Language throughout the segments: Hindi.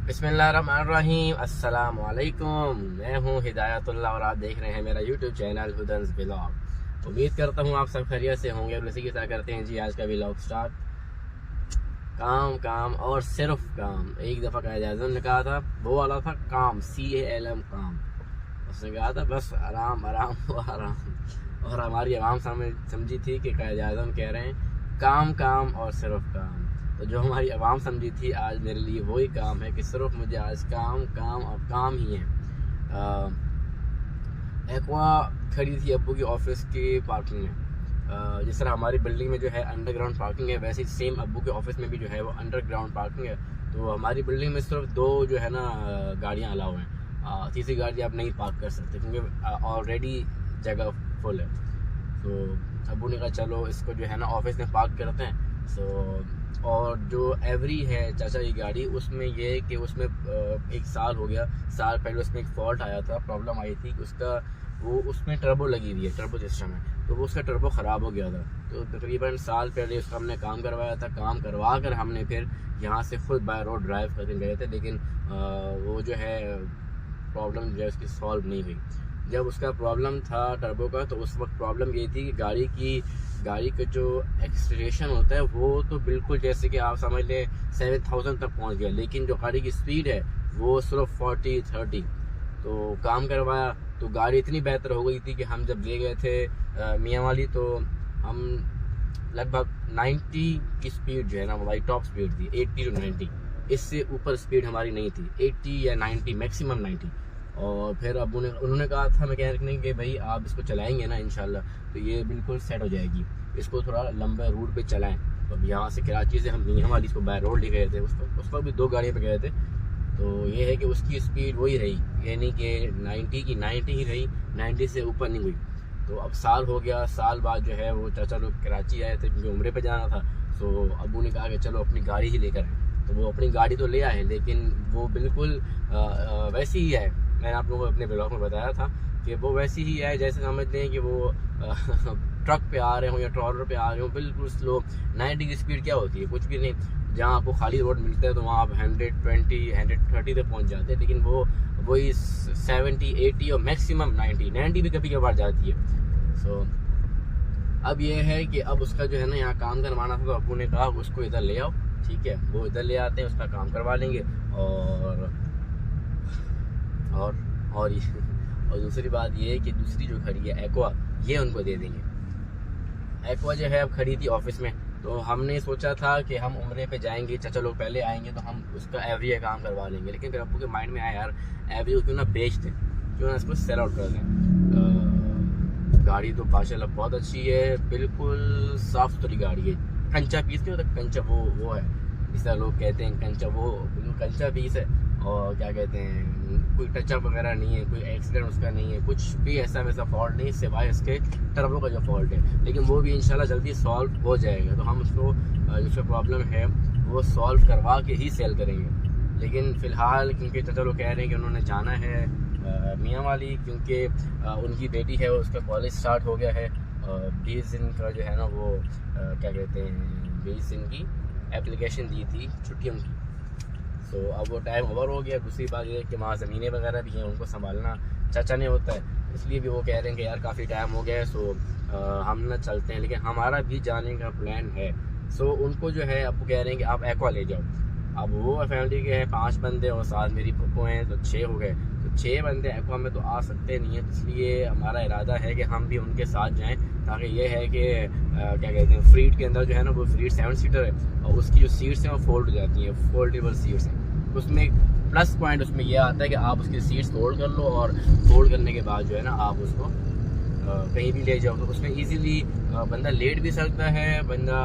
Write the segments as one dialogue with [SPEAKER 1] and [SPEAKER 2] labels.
[SPEAKER 1] बिस्मिल्लाहिर्रहमानिर्रहीम, अस्सलाम वालेकुम। मैं हूँ हिदायतुल्लाह और आप देख रहे हैं मेरा यूट्यूब चैनल हुदन्स व्लॉग। उम्मीद करता हूँ आप सब खैरियत से होंगे और इसी के साथ करते हैं जी आज का व्लॉग स्टार्ट। काम काम और सिर्फ काम। एक दफ़ा कायद आज़म ने कहा था, वो वाला था काम, CALM काम। उसने कहा था बस आराम आराम वो आराम, और हमारी आवाम समझी थी कि कायद आज़म कह रहे हैं काम काम और सिर्फ काम। तो जो हमारी आवाम समझी थी, आज मेरे लिए वही काम है कि सिर्फ मुझे आज काम काम और काम ही है। एक्वा खड़ी थी अब्बू की ऑफिस की पार्किंग में। जिस तरह हमारी बिल्डिंग में जो है अंडरग्राउंड पार्किंग है, वैसे ही सेम अब्बू के ऑफिस में भी जो है वो अंडरग्राउंड पार्किंग है। तो हमारी बिल्डिंग में सिर्फ 2 जो है ना गाड़ियाँ अलाउ हैं। तीसरी गाड़ी आप नहीं पार्क कर सकते क्योंकि ऑलरेडी जगह फुल है। तो अब्बू ने कहा चलो इसको जो है ना ऑफिस में पार्क करते हैं। और जो एवरी है चाचा की गाड़ी, उसमें ये है कि उसमें 1 साल हो गया, साल पहले उसमें एक फॉल्ट आया था, प्रॉब्लम आई थी कि उसमें टर्बो लगी हुई है, टर्बो सिस्टम है, तो वो उसका टर्बो ख़राब हो गया था। तो तकरीबन साल पहले उसका हमने काम करवाया था। काम करवा कर हमने फिर यहाँ से खुद बाय रोड ड्राइव करके गए थे, लेकिन वो जो है प्रॉब्लम जो है उसकी सॉल्व नहीं हुई। जब उसका प्रॉब्लम था टर्बो का, तो उस वक्त प्रॉब्लम ये थी कि गाड़ी का जो एक्सीलरेशन होता है वो तो बिल्कुल जैसे कि आप समझ लें 7000 तक पहुंच गया, लेकिन जो गाड़ी की स्पीड है वो सिर्फ 40-30। तो काम करवाया तो गाड़ी इतनी बेहतर हो गई थी कि हम जब ले गए थे मियाँ वाली, तो हम लगभग 90 की स्पीड जो है ना हमारी टॉप स्पीड थी, 80 to 90। इससे ऊपर स्पीड हमारी नहीं थी, 80 या 90, मैक्सिमम 90। और फिर अब उन्होंने कहा था मैकेनिक ने कि भाई आप इसको चलाएंगे ना इंशाल्लाह तो ये बिल्कुल सेट हो जाएगी, इसको थोड़ा लंबे रूट पे चलाएं। तो अब यहाँ से कराची से हम मियाँ वाली इसको बाय रोड ले गए थे, उसको भी 2 गाड़ियों पे गए थे। तो ये है कि उसकी स्पीड वही रही, यानी कि 90 की 90 ही रही, 90 से ऊपर नहीं हुई। तो अब साल हो गया, साल बाद जो है वो चाचा लोग कराची आए थे क्योंकि उम्रे पे जाना था। तो अब्बू ने कहा कि चलो अपनी गाड़ी ही लेकर आए। तो वो अपनी गाड़ी तो ले आए, लेकिन वो बिल्कुल वैसी ही है। मैंने आप लोगों को अपने ब्लॉग में बताया था कि वो वैसी ही है जैसे समझते हैं कि वो ट्रक पे आ रहे हो या ट्रॉलर पे आ रहे हो, बिल्कुल स्लो। 90 की स्पीड क्या होती है? कुछ भी नहीं। जहाँ आपको खाली रोड मिलता है तो वहाँ आप 120-130 तक पहुँच जाते हैं, लेकिन वो वही 70-80 और मैक्सिमम 90 भी कभी कभार जाती है। सो अब ये है कि अब उसका जो है ना यहाँ काम करवाना था, तो अब्बू ने कहा उसको इधर ले आओ, ठीक है। वो इधर ले आते हैं, उसका काम करवा लेंगे। और दूसरी बात ये है कि दूसरी जो खड़ी है एक्वा, ये उनको दे देंगे। एक्वा जो है अब खड़ी थी ऑफिस में, तो हमने सोचा था कि हम उम्रे पे जाएंगे, चाचा लोग पहले आएंगे तो हम उसका एवरी का काम करवा लेंगे। लेकिन फिर अब्बू के माइंड में आया यार एवरी क्यों ना बेच दें, क्यों ना इसको सेल आउट कर दें। गाड़ी तो माशाल्लाह बहुत अच्छी है, बिल्कुल साफ़ सुथरी गाड़ी है। कंचा पीस नहीं होता, कंचा वो है, इस तरह लोग कहते हैं कंचा, वो कंचा पीस है। और क्या कहते हैं, कोई टचअप वगैरह नहीं है, कोई एक्सीडेंट उसका नहीं है, कुछ भी ऐसा वैसा फॉल्ट नहीं, सिवाय इसके टर्बो का जो फॉल्ट है। लेकिन वो भी इंशाल्लाह जल्दी सॉल्व हो जाएगा, तो हम उसको जो प्रॉब्लम है वो सॉल्व करवा के ही सेल करेंगे। लेकिन फ़िलहाल क्योंकि चाचा लोग कह रहे हैं कि उन्होंने जाना है मियाँ वाली, क्योंकि उनकी बेटी है उसका कॉलेज स्टार्ट हो गया है। 20 दिन का जो है ना वो क्या कहते हैं 20 दिन की एप्लीकेशन दी थी छुट्टियों की। तो अब वो टाइम ओवर हो गया। दूसरी बात ये है कि वहाँ ज़मीनें वगैरह भी हैं, उनको संभालना चाचा ने होता है, इसलिए भी वो कह रहे हैं कि यार काफ़ी टाइम हो गया है, सो हम ना चलते हैं। लेकिन हमारा भी जाने का प्लान है। सो उनको जो है अब कह रहे हैं कि आप एक्वा ले जाओ। अब वो फैमिली के हैं 5 बंदे और साथ मेरी पप्पो हैं, तो 6 हो गए। तो 6 बंदे एक्वा में तो आ सकते नहीं हैं, इसलिए हमारा इरादा है कि हम भी उनके साथ जाएँ, ताकि ये है कि क्या कहते हैं फ्रीट के अंदर जो है ना वो फ्रीट 7 सीटर है और उसकी जो सीट्स हैं वो फोल्ड हो जाती हैं, फोल्डेबल सीट्स हैं। उसमें प्लस पॉइंट उसमें यह आता है कि आप उसकी सीट्स फोल्ड कर लो और फोल्ड करने के बाद जो है ना आप उसको कहीं भी ले जाओ, तो उसमें इजीली बंदा लेट भी सकता है, बंदा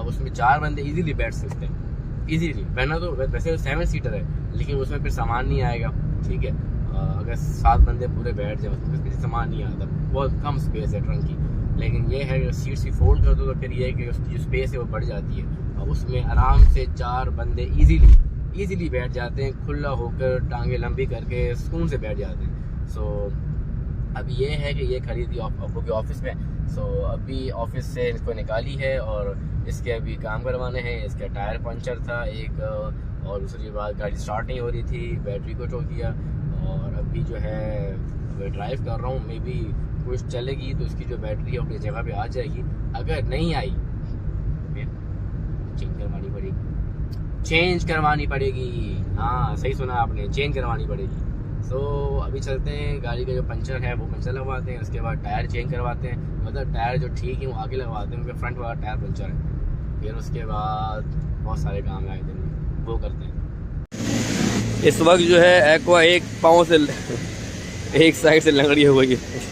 [SPEAKER 1] उसमें 4 बंदे इजीली बैठ सकते हैं, इजीली। वरना तो वैसे 7 सीटर है, लेकिन उसमें फिर सामान नहीं आएगा, ठीक है। अगर 7 बंदे पूरे बैठ जाए उसमें फिर सामान नहीं आता, बहुत कम स्पेस है ट्रंक की। लेकिन ये है सीट्स ही फोल्ड कर दो तो फिर ये है कि उसकी जो स्पेस है वो बढ़ जाती है और उसमें आराम से 4 बंदे इजीली बैठ जाते हैं, खुला होकर टांगे लंबी करके सुकून से बैठ जाते हैं। सो अब ये है कि ये खड़ी थी अब्बू के ऑफिस में। सो अभी ऑफिस से इसको निकाली है और इसके अभी काम करवाने हैं। इसका टायर पंचर था, एक और दूसरी बात गाड़ी स्टार्ट नहीं हो रही थी, बैटरी को टो किया। और अभी जो है ड्राइव कर रहा हूँ, मे बी कुछ चलेगी तो उसकी जो बैटरी है अपनी जगह पे आ जाएगी। अगर नहीं आई चेंज करवानी पड़ेगी। हाँ सही सुना आपने, चेंज करवानी पड़ेगी। सो अभी चलते हैं, गाड़ी का जो पंचर है वो पंचर लगवाते हैं, उसके बाद टायर चेंज करवाते हैं। मतलब टायर जो ठीक है वो आगे लगवाते हैं, क्योंकि फ्रंट वाला टायर पंचर है। फिर उसके बाद बहुत सारे काम आए दिन में वो करते हैं। इस वक्त जो है एक्वा एक पाँव से एक साइड से लंगड़ी हो गई है।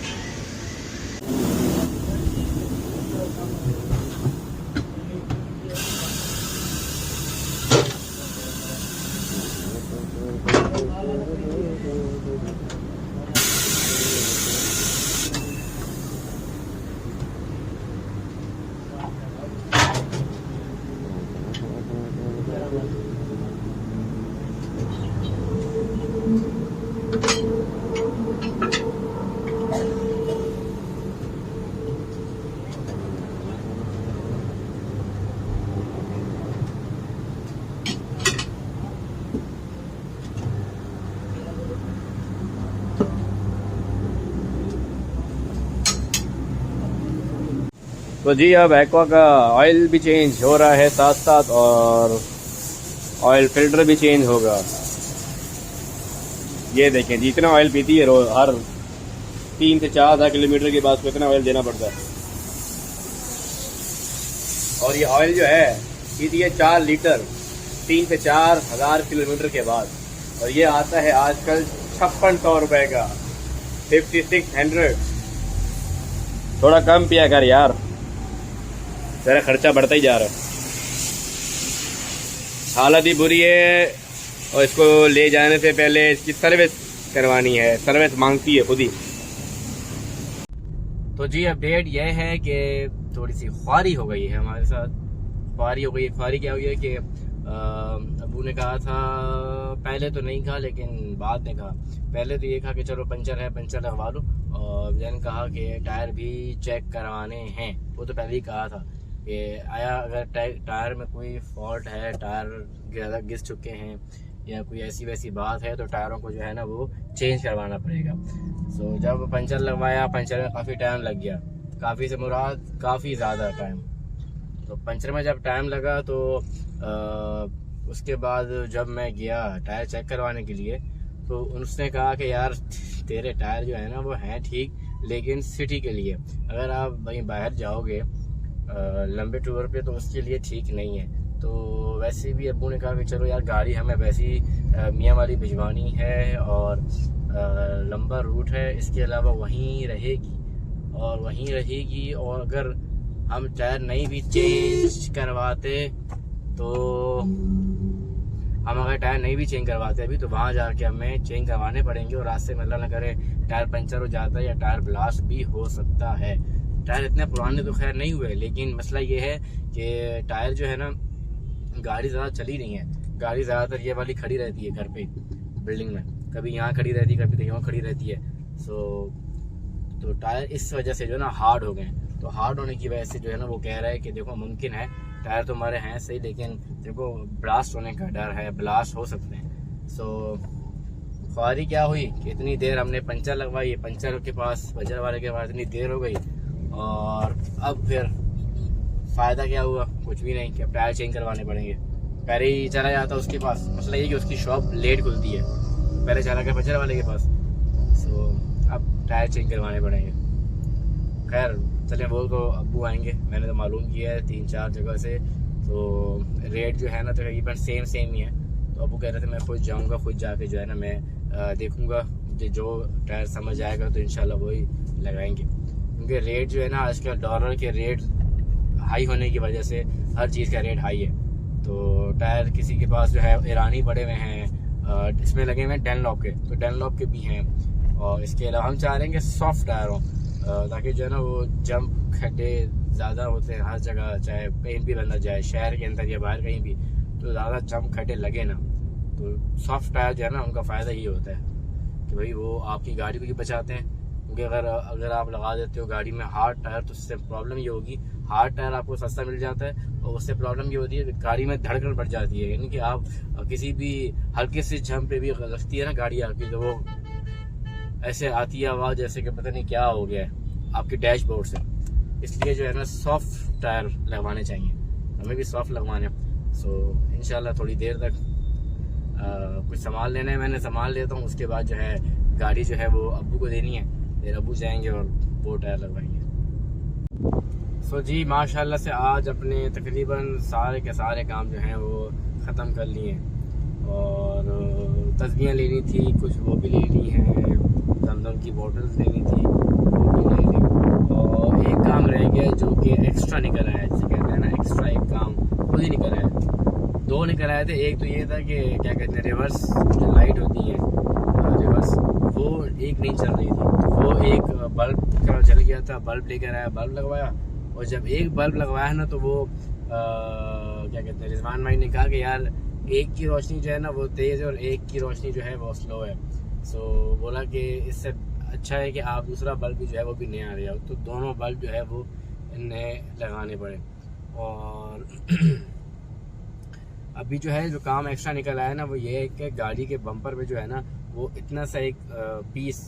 [SPEAKER 1] तो जी अब एक्वा का ऑयल भी चेंज हो रहा है साथ साथ, और ऑयल फिल्टर भी चेंज होगा। ये देखें जितना ऑयल पीती है रोज, हर 3 से 4,000 किलोमीटर के बाद कितना ऑयल देना पड़ता है। और ये ऑयल जो है पीती है 4 लीटर 3 से 4,000 किलोमीटर के बाद। और ये आता है आजकल 5600 रुपए का, 5600। थोड़ा कम पिया कर यार, तेरा खर्चा बढ़ता ही जा रहा है। हालत ही बुरी है, और इसको ले जाने से पहले इसकी सर्विस करवानी है, सर्विस मांगती है खुद ही। तो जी अपडेट यह है कि थोड़ी सी ख्वारी हो गई है हमारे साथ। ख्वारी हो गई है। ख्वारी क्या हुई है कि अबू ने कहा था, पहले तो नहीं कहा लेकिन बाद में कहा। पहले तो ये कहा कि चलो पंचर है पंचर लगवा लो, और देन कहा कि टायर भी चेक करवाने हैं। वो तो पहले ही कहा था कि आया अगर टायर में कोई फॉल्ट है, टायर ज़्यादा घिस चुके हैं या कोई ऐसी वैसी बात है तो टायरों को जो है ना वो चेंज करवाना पड़ेगा। सो जब पंचर लगवाया, पंचर में काफ़ी टाइम लग गया, काफ़ी से मुराद काफ़ी ज़्यादा टाइम। तो पंचर में जब टाइम लगा तो उसके बाद जब मैं गया टायर चेक करवाने के लिए, तो उसने कहा कि यार तेरे टायर जो है ना वो हैं ठीक, लेकिन सिटी के लिए, अगर आप वहीं बाहर जाओगे लंबे टूर पे तो उसके लिए ठीक नहीं है। तो वैसे भी अब्बू ने कहा कि चलो यार गाड़ी हमें वैसे ही मियाँ वाली भिजवानी है और लंबा रूट है, इसके अलावा वहीं रहेगी और अगर हम टायर नहीं भी चेंज करवाते तो हम अगर टायर नहीं भी चेंज करवाते अभी तो वहाँ जाके हमें चेंज करवाने पड़ेंगे, और रास्ते में अल्लाह न करे टायर पंचर हो जाता है या टायर ब्लास्ट भी हो सकता है। टायर इतने पुराने तो खैर नहीं हुए, लेकिन मसला ये है कि टायर जो है ना, गाड़ी ज़्यादा चली नहीं है। गाड़ी ज़्यादातर ये वाली खड़ी रहती है घर पे बिल्डिंग में, कभी यहाँ खड़ी रहती है, कभी तो यहाँ खड़ी रहती है। तो टायर इस वजह से जो है ना हार्ड हो गए। तो हार्ड होने की वजह से जो है ना वो कह रहा है कि देखो मुमकिन है टायर तो हमारे हैं सही, लेकिन देखो ब्लास्ट होने का डर है, ब्लास्ट हो सकते हैं। ख्वारी क्या हुई कि इतनी देर हमने पंचर लगवाई, पंचर के पास पंचर वाले के पास इतनी देर हो गई, और अब फिर फ़ायदा क्या हुआ? कुछ भी नहीं कि अब टायर चेंज करवाने पड़ेंगे। पहले ही चला जाता उसके पास, मसला ये कि उसकी शॉप लेट खुलती है, पहले चला गया पंचर वाले के पास, अब टायर चेंज करवाने पड़ेंगे। खैर चलें, वो तो अब्बू आएंगे, मैंने तो मालूम किया है 3-4 जगह से, तो रेट जो है ना तकरीबन सेम ही है। तो अब्बू कह रहे थे मैं खुद जाऊंगा, खुद जाके जो है ना मैं देखूंगा, जो टायर समझ आएगा तो इंशाल्लाह वही लगाएंगे। क्योंकि रेट जो है ना आजकल डॉलर के रेट हाई होने की वजह से हर चीज़ का रेट हाई है। तो टायर किसी के पास जो है ईरानी पड़े हुए हैं, इसमें लगे हुए हैं डैनलॉप के, तो डैनलॉप के भी हैं। और इसके अलावा हम चाह रहे हैं कि सॉफ्ट टायर हो, ताकि जो है ना वो जंप खड्डे ज़्यादा होते हैं हर जगह, चाहे कहीं भी बंदा जाए, शहर के अंदर या बाहर कहीं भी, तो ज़्यादा जंप खड्डे लगे ना। तो सॉफ्ट टायर जो है ना उनका फ़ायदा ये होता है कि भाई वो आपकी गाड़ी को भी बचाते हैं। क्योंकि अगर आप लगा देते हो गाड़ी में हार्ड टायर तो उससे प्रॉब्लम ये होगी, हार्ड टायर आपको सस्ता मिल जाता है, और उससे प्रॉब्लम ये होती है कि गाड़ी में धड़कन बढ़ जाती है, यानी कि आप किसी भी हल्के से जंप पे भी लगती है ना गाड़ी आपकी, तो वो ऐसे आती है आवाज़ जैसे कि पता नहीं क्या हो गया है आपके डैशबोर्ड से। इसलिए जो है ना सॉफ्ट टायर लगवाने चाहिए, हमें भी सॉफ्ट लगवाने। सो इंशाल्लाह थोड़ी देर तक कुछ सामान लेना है, मैंने सामान लेता हूँ, उसके बाद जो है गाड़ी जो है वो अब्बू को देनी है, फिर अब्बू जाएंगे और वो टायर लगवाएंगे। सो जी माशाल्लाह से आज अपने तकरीबन सारे के सारे काम जो हैं वो ख़त्म कर लिए, और तस्बीहें लेनी थी कुछ वो भी लेनी है, दमदम की बोतल्स लेनी थी वो भी ले ली, और एक काम रह गया जो कि एक्स्ट्रा निकल आया है, जिसे कहते हैं ना एक्स्ट्रा एक काम खुद ही निकल आया। दो निकल आए थे, एक तो ये था कि क्या कहते हैं रिवर्स जो लाइट होती है रिवर्स, वो एक नहीं चल रही थी, तो वो एक बल्ब का जल गया था, बल्ब लेकर आया, बल्ब लगवाया, और जब एक बल्ब लगवाया ना तो वो क्या कहते हैं रिजवान भाई ने कहा कि यार एक की रोशनी जो है ना वो तेज़ है और एक की रोशनी जो है वो स्लो है। सो बोला कि इससे अच्छा है कि आप दूसरा बल्ब भी जो है वो भी नया आ रहा हो, तो दोनों बल्ब जो है वो नए लगाने पड़े। और अभी जो है जो काम एक्स्ट्रा निकल आया ना वो ये है कि गाड़ी के बम्पर पे जो है ना वो इतना सा एक पीस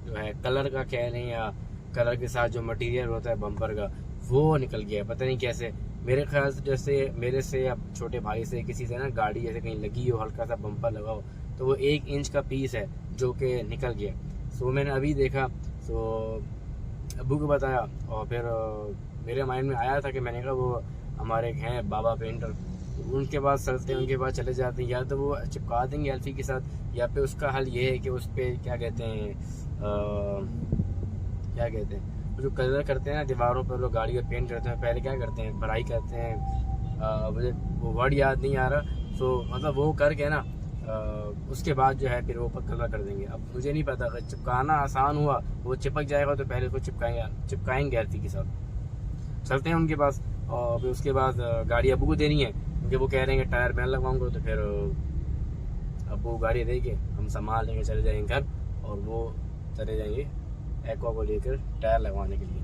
[SPEAKER 1] जो है कलर का कह लें या कलर के साथ जो मटेरियल होता है बम्पर का वो निकल गया है, पता नहीं कैसे। मेरे ख्याल से जैसे मेरे से या छोटे भाई से किसी से ना गाड़ी जैसे कहीं लगी हो, हल्का सा बम्पर लगा हो, तो वो 1 इंच का पीस है जो कि निकल गया। सो मैंने अभी देखा, सो अब्बू को बताया, और फिर मेरे माइंड में आया था कि मैंने कहा वो हमारे हैं बाबा पेंटर, उनके पास चलते हैं, उनके पास चले जाते हैं, या तो वो चिपका देंगे एल्फी के साथ, या फिर उसका हल ये है कि उस पर क्या कहते हैं क्या कहते हैं जो कलर करते हैं ना दीवारों पर, लोग गाड़ी का पेंट करते हैं, पहले क्या करते हैं भराई करते हैं, मुझे वो वर्ड याद नहीं आ रहा। सो मतलब वो करके ना उसके बाद जो है फिर वो कलर कर देंगे। अब मुझे नहीं पता, अगर चिपकाना आसान हुआ वो चिपक जाएगा तो पहले उसको चिपकाएंगे एल्फी के साथ। चलते हैं उनके पास, और फिर उसके बाद गाड़ी अब्बू को देनी है, क्योंकि वो कह रहे हैं कि टायर मैं लगवाऊंगा, तो फिर अब्बू गाड़ी दे के हम सामान लेके चले जाएंगे घर, और वो चले जाएंगे एक्वा को लेकर टायर लगवाने के लिए।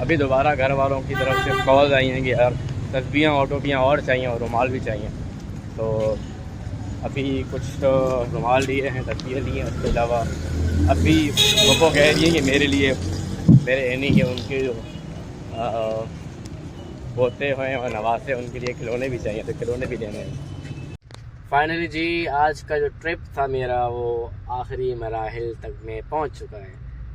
[SPEAKER 1] अभी दोबारा घर वालों की तरफ से कॉल आई हैं कि यार तस्बीहें ऑटोपियाँ और चाहिए और रुमाल भी चाहिए, तो अभी कुछ रुमाल लिए हैं, तस्बीहें लिए हैं, उसके अलावा अभी वो कह रही है कि मेरे लिए मेरे यानी कि उनके जो पोते हुए और नवासे उनके लिए खिलौने भी चाहिए, तो खिलौने भी लेने हैं। फाइनली जी आज का जो ट्रिप था मेरा वो आखिरी मराहिल तक में पहुंच चुका है।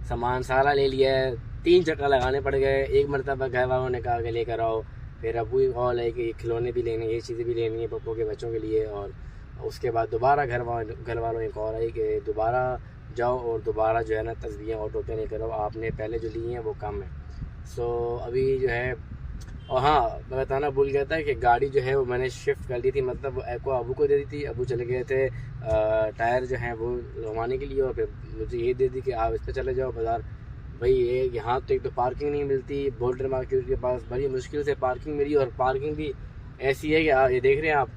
[SPEAKER 1] सामान सारा ले लिया है, 3 चक्कर लगाने पड़ गए, एक मरतबा घर वालों ने कहा कि लेकर आओ, फिर अबू ही कॉल है कि खिलौने भी लेने, ये चीज़ें भी लेनी है पप्पू के बच्चों के लिए, और उसके बाद दोबारा घर वालों ने कॉल आई कि दोबारा जाओ और दोबारा जो है ना तस्बीहें ऑटो पे लेकर आओ, आपने पहले जो ली हैं वो कम है। सो अभी जो है, और हाँ मैं बताना भूल गया था कि गाड़ी जो है वो मैंने शिफ्ट कर दी थी, मतलब वो एक्वा अबू को दे दी थी, अबू चले गए थे टायर जो हैं वो लगवाने के लिए, और फिर मुझे ये दे दी कि आप इस पर चले जाओ बाज़ार। भाई ये यहाँ तो एक तो पार्किंग नहीं मिलती, बोल्डर मार्केट के पास बड़ी मुश्किल से पार्किंग मिली, और पार्किंग भी ऐसी है कि ये देख रहे हैं आप,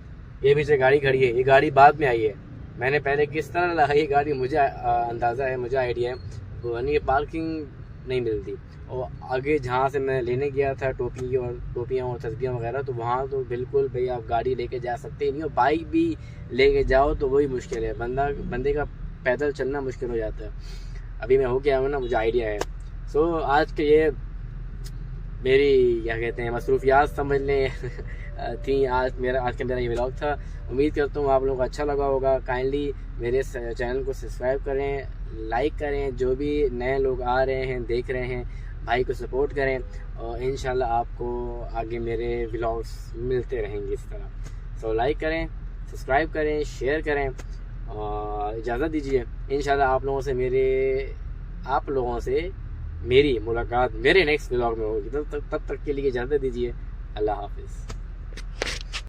[SPEAKER 1] ये पीछे गाड़ी खड़ी है, ये गाड़ी बाद में आई है, मैंने पहले किस तरह लगाई गाड़ी मुझे अंदाज़ा है, मुझे आइडिया है, तो यानी पार्किंग नहीं मिलती। और आगे जहाँ से मैं लेने गया था टोपियाँ और तस्बीहें वगैरह, तो वहाँ तो बिल्कुल भाई आप गाड़ी लेके जा सकते ही नहीं, और बाइक भी लेके जाओ तो वही मुश्किल है, बंदे का पैदल चलना मुश्किल हो जाता है। अभी मैं हो गया हूँ ना, मुझे आइडिया है। सो आज के ये मेरी क्या कहते हैं मसरूफियात समझ लें थी, आज का मेरा ये व्लॉग था। उम्मीद करता हूँ आप लोगों को अच्छा लगा होगा। काइंडली मेरे चैनल को सब्सक्राइब करें, लाइक करें, जो भी नए लोग आ रहे हैं देख रहे हैं भाई को सपोर्ट करें, और इंशाल्लाह आपको आगे मेरे व्लॉग्स मिलते रहेंगे इस तरह। सो लाइक करें, सब्सक्राइब करें, शेयर करें, और इजाज़त दीजिए। इंशाल्लाह आप लोगों से मेरी मुलाकात मेरे नेक्स्ट व्लॉग में होगी, तब तक के लिए इजाज़त दीजिए। अल्लाह हाफिज़।